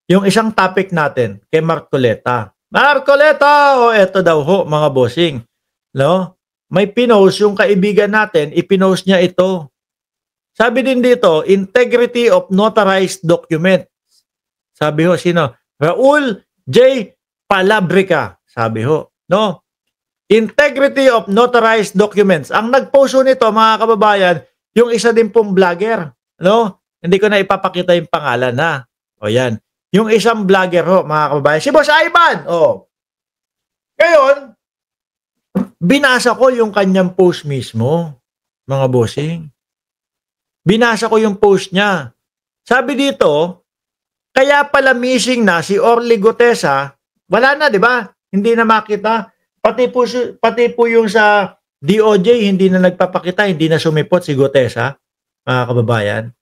yung isang topic natin kay Marcoleta. Marcoleta, o eto daw ho, mga bossing. No? May pinost yung kaibigan natin, ipinost niya ito. Sabi din dito, integrity of notarized document. Sabi ho, sino? Raul J. Palabrica. Sabi ho. No? Integrity of notarized documents. Ang nag-post nito, mga kababayan, yung isa din pong vlogger. No? Hindi ko na ipapakita yung pangalan na. O yan. Yung isang vlogger ho, mga kababayan. Si Boss Ivan. O. Ngayon, binasa ko yung kanyang post mismo, mga bossing. Binasa ko yung post niya. Sabi dito, kaya pala missing na si Orly Gutesa, wala na, di ba? Hindi na makita. Pati po yung sa DOJ, hindi na nagpapakita, hindi na sumipot si Gutesa, mga kababayan.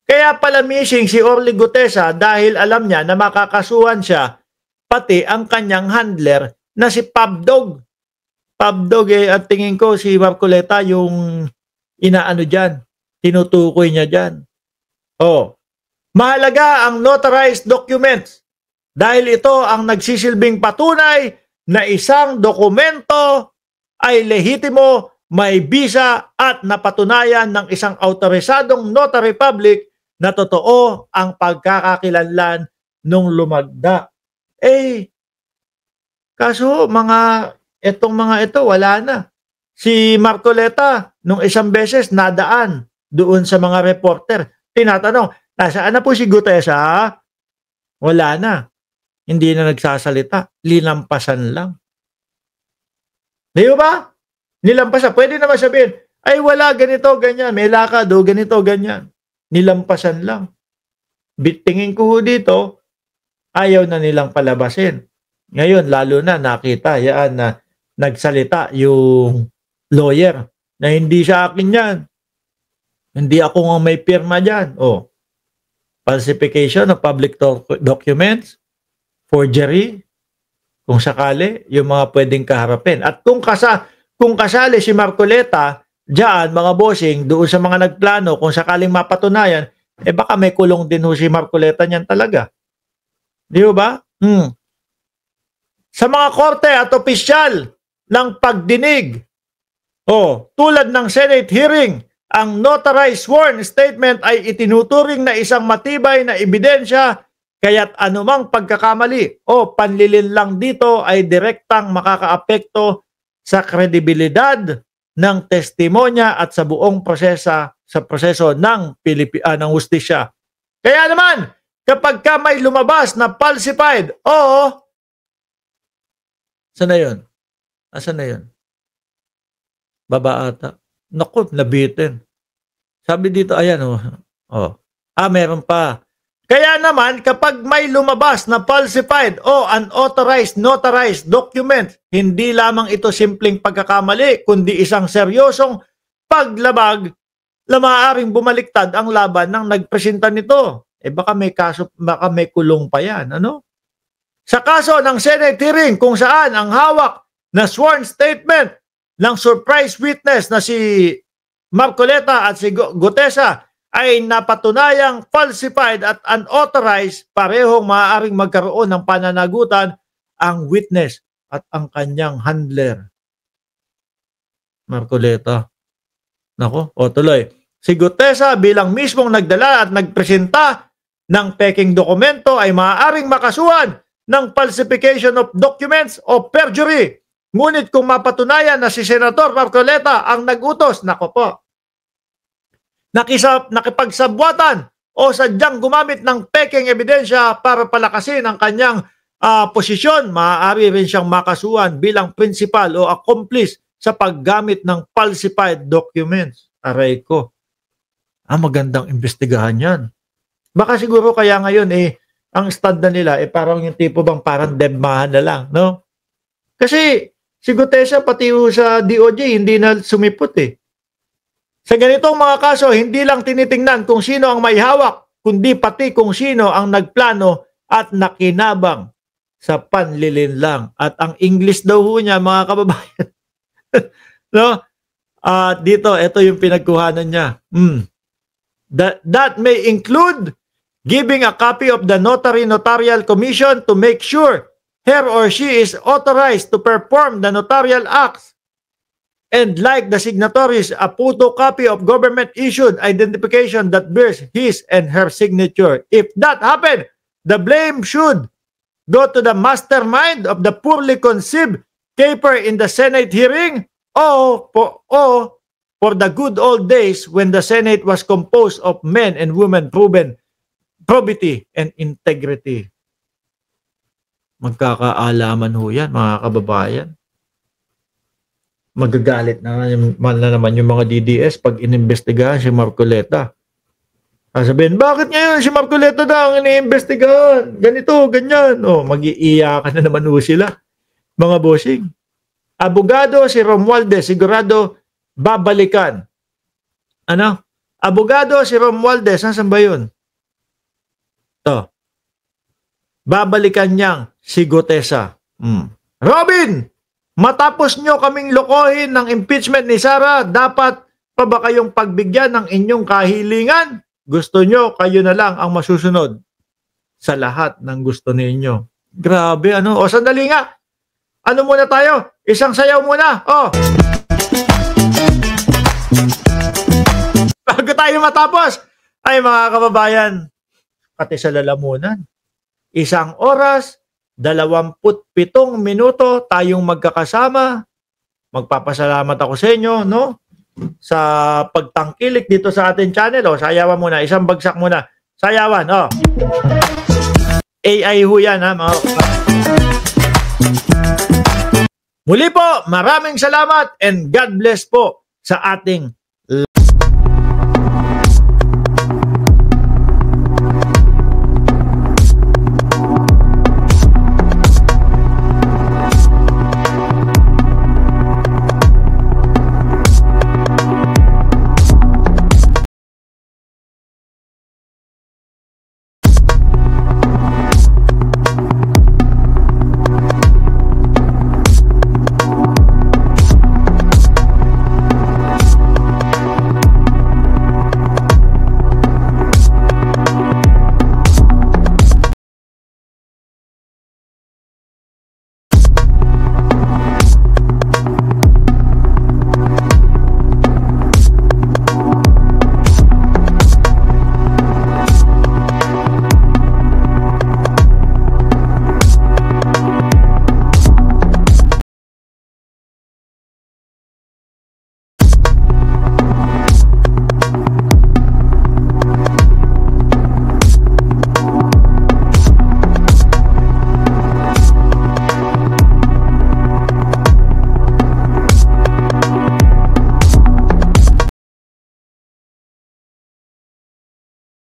Kaya pala missing si Orly Gutesa dahil alam niya na makakasuhan siya, pati ang kanyang handler na si Pabdog. Pabdog at tingin ko si Marcoleta yung inaano dyan, tinutukoy niya dyan. Oh, mahalaga ang notarized documents dahil ito ang nagsisilbing patunay na isang dokumento ay lehitimo, may bisa at napatunayan ng isang autorisadong notary public na totoo ang pagkakakilanlan nung lumagda. Kaso itong mga ito wala na. Si Marcoleta nung isang beses nadaan doon sa mga reporter. Tinatanong, nasaan na po si Gutesa? Wala na. Hindi na nagsasalita. Linampasan lang. Di ba? Nilampasan. Pwede naman sabihin, ay wala, ganito, ganyan. May lakad, ganito, ganyan. Nilampasan lang. Tingin ko dito, ayaw na nilang palabasin. Ngayon, lalo na nakita yan na nagsalita yung lawyer na hindi sa akin yan. Hindi ako nga may pirma dyan. Falsification of public documents, forgery, kung sakali, yung mga pwedeng kaharapin. At kung kasali si Marcoleta, diyan, mga bossing, doon sa mga nagplano, kung sakaling mapatunayan, baka may kulong din ho si Marcoleta niyan talaga. Di ba? Sa mga korte at opisyal ng pagdinig, tulad ng Senate hearing, ang notarized sworn statement ay itinuturing na isang matibay na ebidensya, kaya't anumang pagkakamali o panlilin lang dito ay direktang makakaapekto sa kredibilidad ng testimonya at sa buong proseso ng ng hustisya. Kaya naman, kapag ka may lumabas na falsified, saan na yun? Asan na yun? Baba ata. Naku, nabitin. Sabi dito, ayan meron pa. Kaya naman, kapag may lumabas na falsified o unauthorized notarized document, hindi lamang ito simpleng pagkakamali, kundi isang seryosong paglabag na maaaring bumaliktad ang laban ng nagpresenta nito. Baka may kaso, baka may kulong pa yan. Ano? Sa kaso ng Senate hearing kung saan ang hawak na sworn statement ng surprise witness na si Marcoleta at si Gutesa ay napatunayang falsified at unauthorized, parehong maaaring magkaroon ng pananagutan ang witness at ang kanyang handler. Marcoleta. Nako, tuloy. Si Gutesa bilang mismong nagdala at nagpresenta ng peking dokumento ay maaaring makasuhan ng falsification of documents o perjury. Ngunit kung mapatunayan na si Senator Marcoleta ang nag-utos, nako po, nakipagsabwatan o sadyang gumamit ng peking ebidensya para palakasin ang kanyang posisyon, maaari rin siyang makasuhan bilang principal o accomplice sa paggamit ng falsified documents. Aray ko. Magandang investigahan yan. Baka siguro kaya ngayon ang stand na nila parang yung tipo bang parang debmahan na lang, no? Kasi si Gutesa pati sa DOJ hindi na sumipot Sa ganitong mga kaso, hindi lang tinitingnan kung sino ang may hawak, kundi pati kung sino ang nagplano at nakinabang sa panlilinlang. At ang English daw niya, mga kababayan. No? Dito, ito yung pinagkuhanan niya. That may include giving a copy of the notarial commission to make sure her or she is authorized to perform the notarial acts, and like the signatories, a photocopy of government-issued identification that bears his and her signature. If that happened, the blame should go to the mastermind of the poorly conceived caper in the Senate hearing, or for the good old days when the Senate was composed of men and women proven probity and integrity. Magkakaalaman ho yan, mga kababayan. Magagalit na naman yung mga DDS pag inimbestigahan si Marcoleta. Sabihin, bakit ngayon si Marcoleta daw ang iniimbestigahan? Ganito, ganyan. Mag-iiyakan na naman ho sila, mga bossing. Abogado si Romualdez, sigurado babalikan. Ano? Abogado si Romualdez, saan ba yun? Ito. Babalikan niyang si Gutesa. Robin! Matapos nyo kaming lokohin ng impeachment ni Sara, dapat pa ba kayong pagbigyan ng inyong kahilingan? Gusto nyo, kayo na lang ang masusunod sa lahat ng gusto ninyo. Grabe, ano? O, sandali nga. Ano muna tayo? Isang sayaw muna. Bago tayo matapos, ay mga kababayan, pati sa lalamunan, 1 oras, 27 minuto tayong magkakasama. Magpapasalamat ako sa inyo, no? Sa pagtangkilik dito sa ating channel. Sayawan muna. Isang bagsak muna. Sayawan, AI ho yan, ha? Muli po, maraming salamat and God bless po sa ating